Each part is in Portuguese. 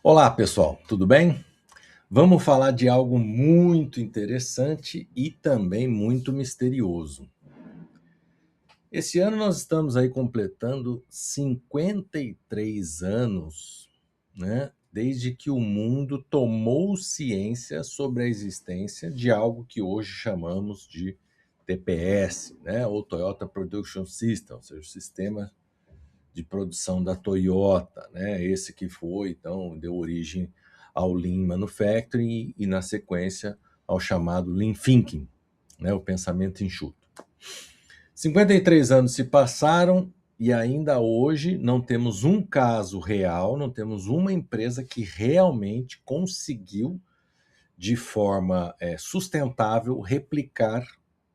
Olá, pessoal, tudo bem? Vamos falar de algo muito interessante e também muito misterioso. Esse ano nós estamos aí completando 53 anos, né? Desde que o mundo tomou ciência sobre a existência de algo que hoje chamamos de TPS, né? Ou Toyota Production System, ou seja, o sistema de produção da Toyota, né? Esse que foi, então, deu origem ao Lean Manufacturing e, na sequência, ao chamado Lean Thinking, né? O pensamento enxuto. 53 anos se passaram e ainda hoje não temos um caso real, não temos uma empresa que realmente conseguiu, de forma sustentável, replicar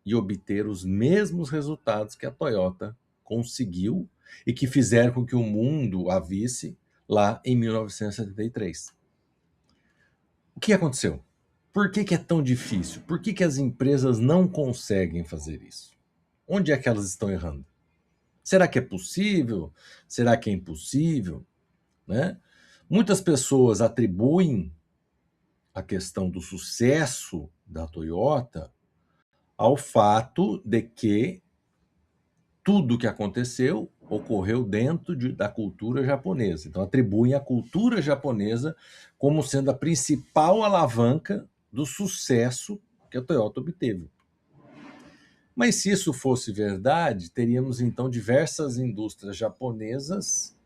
e obter os mesmos resultados que a Toyota conseguiu e que fizeram com que o mundo a visse lá em 1973. O que aconteceu? Por que é tão difícil? Por que as empresas não conseguem fazer isso? Onde é que elas estão errando? Será que é possível? Será que é impossível? Né? Muitas pessoas atribuem a questão do sucesso da Toyota ao fato de que tudo o que aconteceu ocorreu dentro da cultura japonesa. Então, atribuem a cultura japonesa como sendo a principal alavanca do sucesso que a Toyota obteve. Mas se isso fosse verdade, teríamos então diversas indústrias japonesas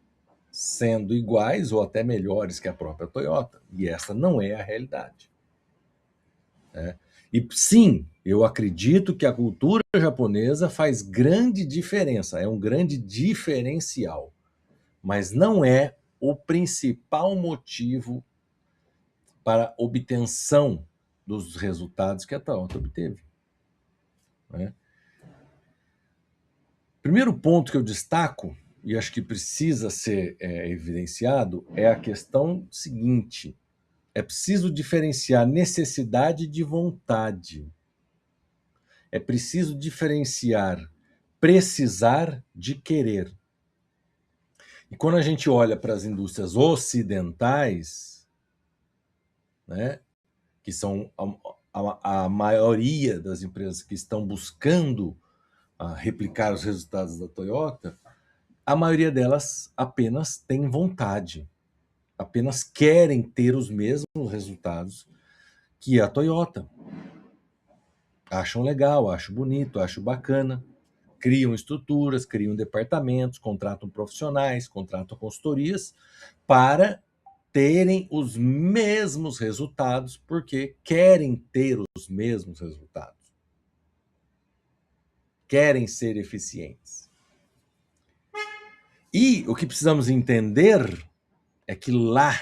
sendo iguais ou até melhores que a própria Toyota. E essa não é a realidade. Né? E sim, eu acredito que a cultura japonesa faz grande diferença, é um grande diferencial, mas não é o principal motivo para a obtenção dos resultados que a Toyota obteve. Né? Primeiro ponto que eu destaco, e acho que precisa ser evidenciado, é a questão seguinte: é preciso diferenciar necessidade de vontade. É preciso diferenciar precisar de querer. E quando a gente olha para as indústrias ocidentais, né, que são a maioria das empresas que estão buscando replicar os resultados da Toyota, a maioria delas apenas tem vontade, apenas querem ter os mesmos resultados que a Toyota. Acham legal, acham bonito, acham bacana, criam estruturas, criam departamentos, contratam profissionais, contratam consultorias para terem os mesmos resultados, porque querem ter os mesmos resultados. Querem ser eficientes. E o que precisamos entender é que lá,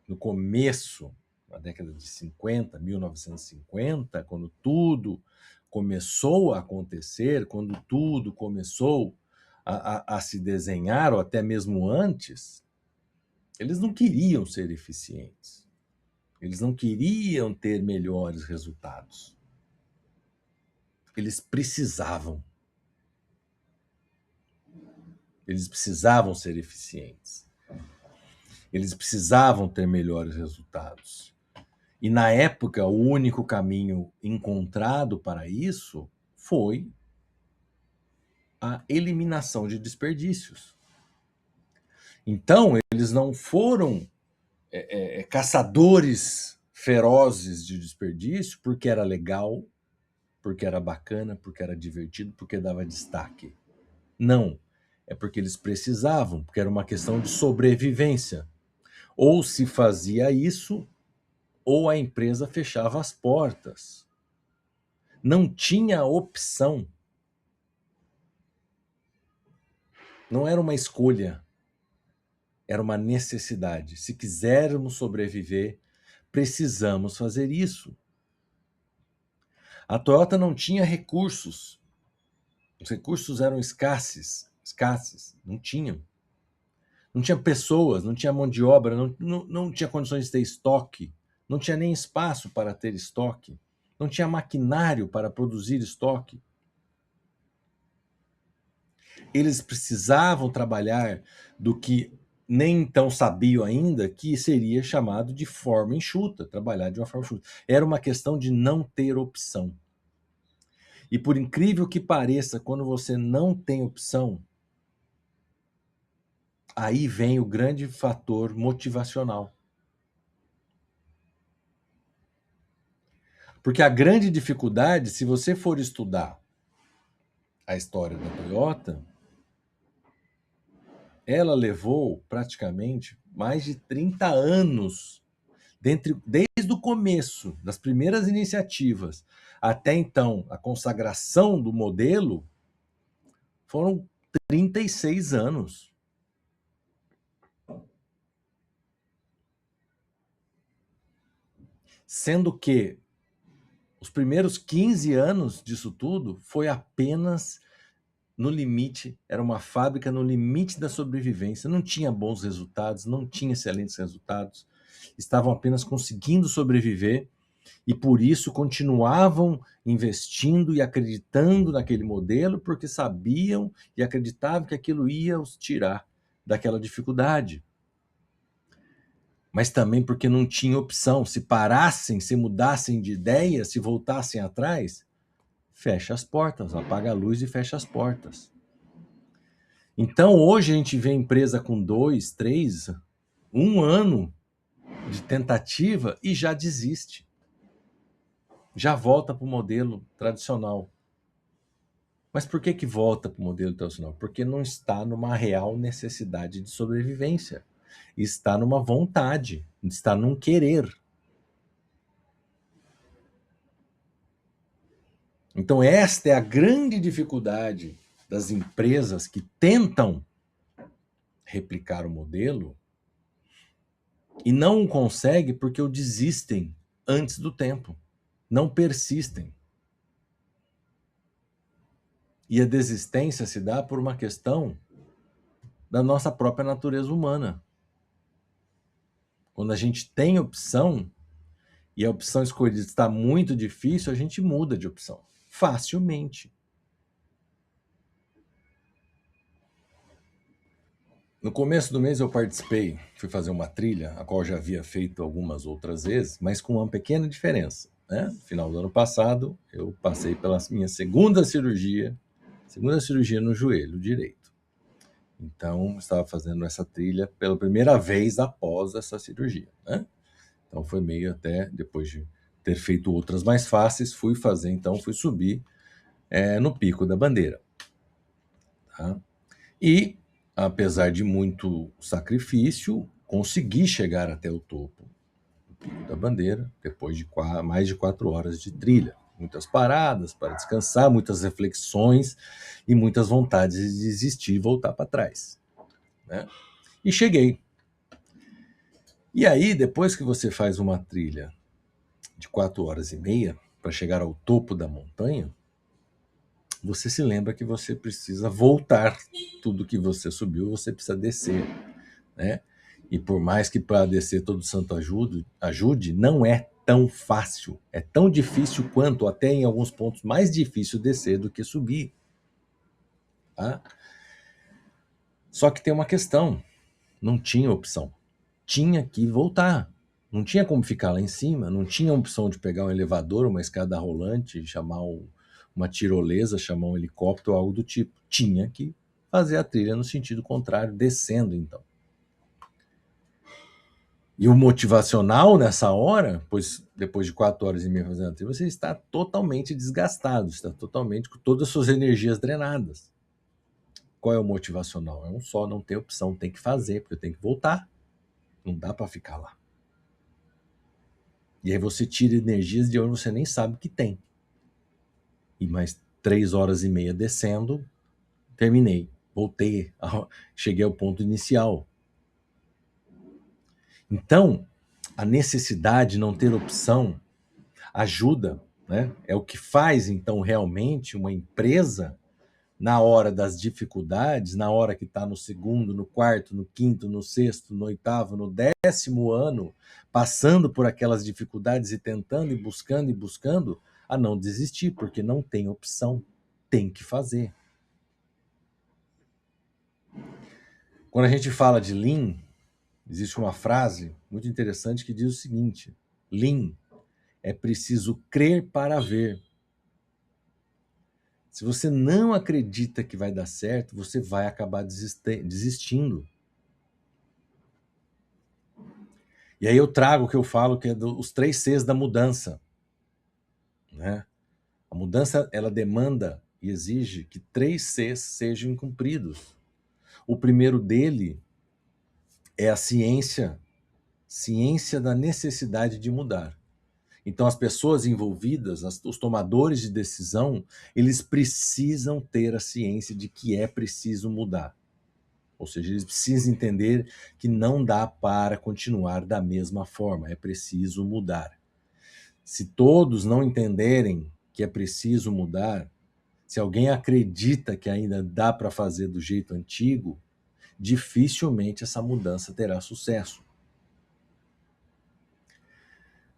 no começo, na década de 50, 1950, quando tudo começou a acontecer, quando tudo começou a se desenhar, ou até mesmo antes, eles não queriam ser eficientes. Eles não queriam ter melhores resultados. Eles precisavam. Eles precisavam ser eficientes. Eles precisavam ter melhores resultados. E na época, o único caminho encontrado para isso foi a eliminação de desperdícios. Então, eles não foram caçadores ferozes de desperdício porque era legal, porque era bacana, porque era divertido, porque dava destaque. Não. É porque eles precisavam, porque era uma questão de sobrevivência. Ou se fazia isso, ou a empresa fechava as portas. Não tinha opção. Não era uma escolha, era uma necessidade. Se quisermos sobreviver, precisamos fazer isso. A Toyota não tinha recursos. Os recursos eram escassos, não tinham. Não tinha pessoas, não tinha mão de obra, não tinha condições de ter estoque, não tinha nem espaço para ter estoque, não tinha maquinário para produzir estoque. Eles precisavam trabalhar do que nem tão sabio ainda que seria chamado de forma enxuta, trabalhar de uma forma enxuta. Era uma questão de não ter opção. E por incrível que pareça, quando você não tem opção, aí vem o grande fator motivacional. Porque a grande dificuldade, se você for estudar a história da Toyota, ela levou praticamente mais de 30 anos, desde o começo, das primeiras iniciativas, até então a consagração do modelo, foram 36 anos. Sendo que os primeiros 15 anos disso tudo foi apenas no limite, era uma fábrica no limite da sobrevivência, não tinha bons resultados, não tinha excelentes resultados, estavam apenas conseguindo sobreviver e por isso continuavam investindo e acreditando naquele modelo, porque sabiam e acreditavam que aquilo ia os tirar daquela dificuldade. Mas também porque não tinha opção. Se parassem, se mudassem de ideia, se voltassem atrás, fecha as portas, apaga a luz e fecha as portas. Então hoje a gente vê empresa com 2, 3, 1 ano de tentativa e já desiste. Já volta para o modelo tradicional. Mas por que volta para o modelo tradicional? Porque não está numa real necessidade de sobrevivência. Está numa vontade, está num querer. Então esta é a grande dificuldade das empresas que tentam replicar o modelo e não conseguem porque o desistem antes do tempo, não persistem. E a desistência se dá por uma questão da nossa própria natureza humana. Quando a gente tem opção e a opção escolhida está muito difícil, a gente muda de opção facilmente. No começo do mês eu participei, fui fazer uma trilha, a qual eu já havia feito algumas outras vezes, mas com uma pequena diferença. Né? No final do ano passado, eu passei pela minha segunda cirurgia no joelho direito. Então, estava fazendo essa trilha pela primeira vez após essa cirurgia. Né? Então, foi meio até, depois de ter feito outras mais fáceis, fui subir no Pico da Bandeira. Tá? E, apesar de muito sacrifício, consegui chegar até o topo do Pico da Bandeira, depois de mais de 4 horas de trilha. Muitas paradas para descansar, muitas reflexões e muitas vontades de desistir e voltar para trás. Né? E cheguei. E aí, depois que você faz uma trilha de 4 horas e meia para chegar ao topo da montanha, você se lembra que você precisa voltar. Tudo que você subiu, você precisa descer. Né? E por mais que para descer todo santo ajude, não é tão fácil. É tão difícil quanto, até em alguns pontos, mais difícil descer do que subir. Tá? Só que tem uma questão. Não tinha opção. Tinha que voltar. Não tinha como ficar lá em cima. Não tinha opção de pegar um elevador, uma escada rolante, chamar uma tirolesa, chamar um helicóptero, algo do tipo. Tinha que fazer a trilha no sentido contrário, descendo então. E o motivacional nessa hora, pois depois de 4 horas e meia fazendo a trilha, você está totalmente desgastado, está totalmente com todas as suas energias drenadas. Qual é o motivacional? É um só, não tem opção, tem que fazer, porque eu tenho que voltar. Não dá para ficar lá. E aí você tira energias de onde você nem sabe que tem. E mais 3 horas e meia descendo, terminei. Voltei, cheguei ao ponto inicial. Então, a necessidade de não ter opção ajuda, né? É o que faz, então, realmente uma empresa, na hora das dificuldades, na hora que está no segundo, no quarto, no quinto, no sexto, no oitavo, no 10º ano, passando por aquelas dificuldades e tentando e buscando, a não desistir, porque não tem opção, tem que fazer. Quando a gente fala de Lean, Existe uma frase muito interessante que diz o seguinte: Lean, é preciso crer para ver. Se você não acredita que vai dar certo, você vai acabar desistindo. E aí eu trago o que eu falo, que é os 3 Cs da mudança. Né? A mudança, ela demanda e exige que 3 Cs sejam cumpridos. O primeiro dele é a ciência da necessidade de mudar. Então, as pessoas envolvidas, os tomadores de decisão, eles precisam ter a ciência de que é preciso mudar. Ou seja, eles precisam entender que não dá para continuar da mesma forma, é preciso mudar. Se todos não entenderem que é preciso mudar, se alguém acredita que ainda dá para fazer do jeito antigo, dificilmente essa mudança terá sucesso.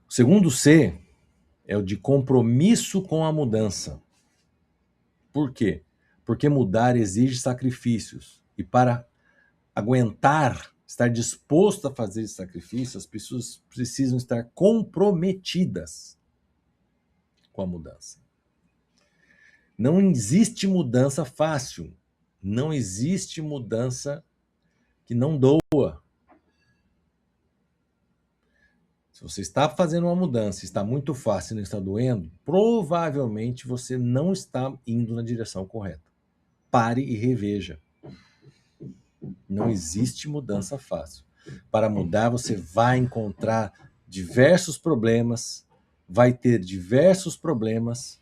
O segundo C é o de compromisso com a mudança. Por quê? Porque mudar exige sacrifícios. E para aguentar, estar disposto a fazer esses sacrifícios, as pessoas precisam estar comprometidas com a mudança. Não existe mudança fácil. Não existe mudança que não doa. Se você está fazendo uma mudança, está muito fácil e não está doendo, provavelmente você não está indo na direção correta. Pare e reveja. Não existe mudança fácil. Para mudar, você vai encontrar diversos problemas, vai ter diversos problemas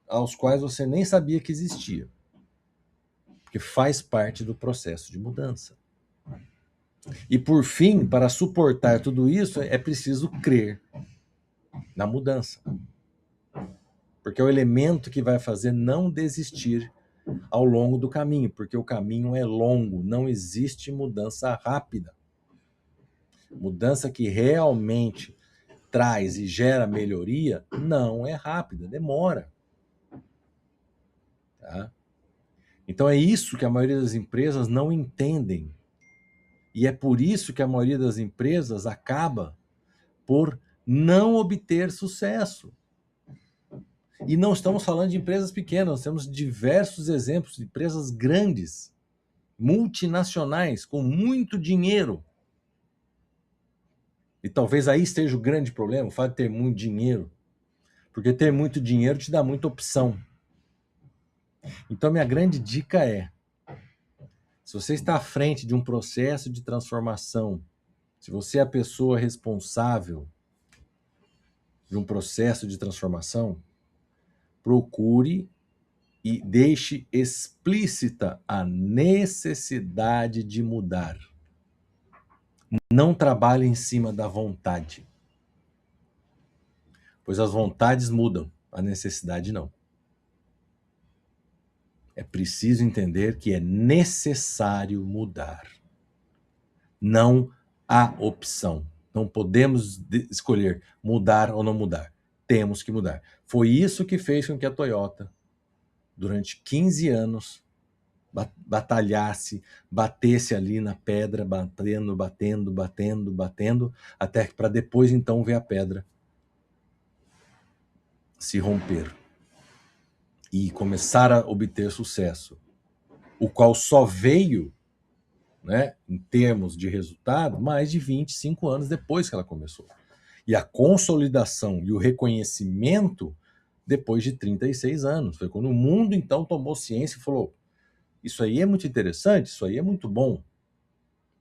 aos quais você nem sabia que existia, porque faz parte do processo de mudança. E por fim, para suportar tudo isso, é preciso crer na mudança, porque é o elemento que vai fazer não desistir ao longo do caminho, porque o caminho é longo, não existe mudança rápida. Mudança que realmente traz e gera melhoria não é rápida, demora. Tá? Então é isso que a maioria das empresas não entendem. E é por isso que a maioria das empresas acaba por não obter sucesso. E não estamos falando de empresas pequenas, nós temos diversos exemplos de empresas grandes, multinacionais, com muito dinheiro. E talvez aí esteja o grande problema, o fato de ter muito dinheiro. Porque ter muito dinheiro te dá muita opção. Então, minha grande dica é: se você está à frente de um processo de transformação, se você é a pessoa responsável de um processo de transformação, procure e deixe explícita a necessidade de mudar. Não trabalhe em cima da vontade, pois as vontades mudam, a necessidade não. É preciso entender que é necessário mudar. Não há opção. Não podemos escolher mudar ou não mudar. Temos que mudar. Foi isso que fez com que a Toyota, durante 15 anos, batalhasse, batesse ali na pedra, batendo, até para depois então ver a pedra se romper e começar a obter sucesso, o qual só veio, né, em termos de resultado, mais de 25 anos depois que ela começou. E a consolidação e o reconhecimento depois de 36 anos. Foi quando o mundo, então, tomou ciência e falou: isso aí é muito interessante, isso aí é muito bom.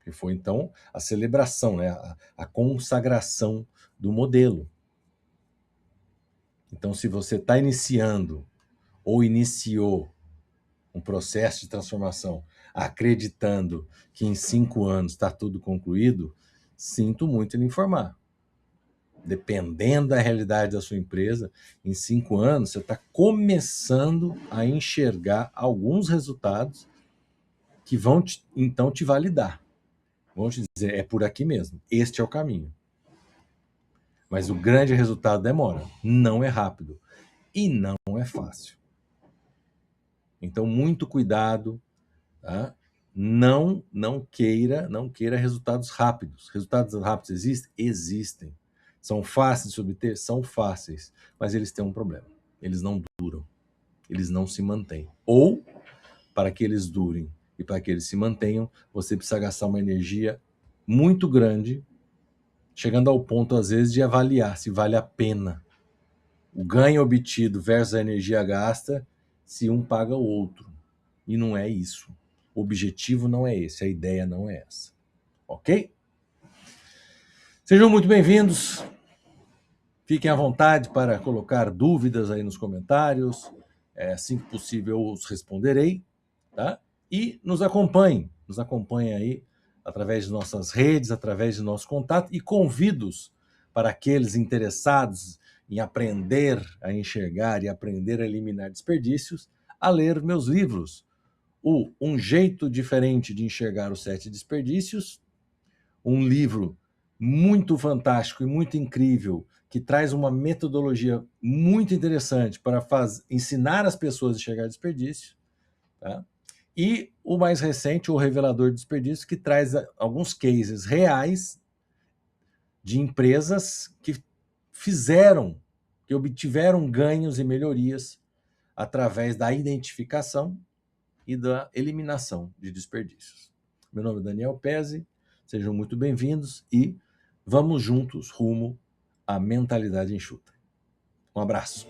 E foi, então, a celebração, né, a consagração do modelo. Então, se você está iniciando ou iniciou um processo de transformação acreditando que em 5 anos está tudo concluído, sinto muito lhe informar. Dependendo da realidade da sua empresa, em 5 anos você está começando a enxergar alguns resultados que vão então te validar. Vão te dizer, é por aqui mesmo, este é o caminho. Mas o grande resultado demora, não é rápido e não é fácil. Então, muito cuidado, tá? Não queira resultados rápidos. Resultados rápidos existem? Existem. São fáceis de se obter? São fáceis. Mas eles têm um problema. Eles não duram. Eles não se mantêm. Ou, para que eles durem e para que eles se mantenham, você precisa gastar uma energia muito grande, chegando ao ponto, às vezes, de avaliar se vale a pena o ganho obtido versus a energia gasta, se um paga o outro. E não é isso. O objetivo não é esse, a ideia não é essa. Ok? Sejam muito bem-vindos. Fiquem à vontade para colocar dúvidas aí nos comentários. Assim que possível eu os responderei, tá? E nos acompanhem aí através de nossas redes, através de nosso contato, e convido-os para aqueles interessados em aprender a enxergar e aprender a eliminar desperdícios, a ler meus livros. Um Jeito Diferente de Enxergar os 7 Desperdícios, um livro muito fantástico e muito incrível, que traz uma metodologia muito interessante para ensinar as pessoas a enxergar desperdício, tá? E o mais recente, o Revelador de Desperdício, que traz alguns cases reais de empresas que obtiveram ganhos e melhorias através da identificação e da eliminação de desperdícios. Meu nome é Daniel Pezzi, sejam muito bem-vindos e vamos juntos rumo à mentalidade enxuta. Um abraço.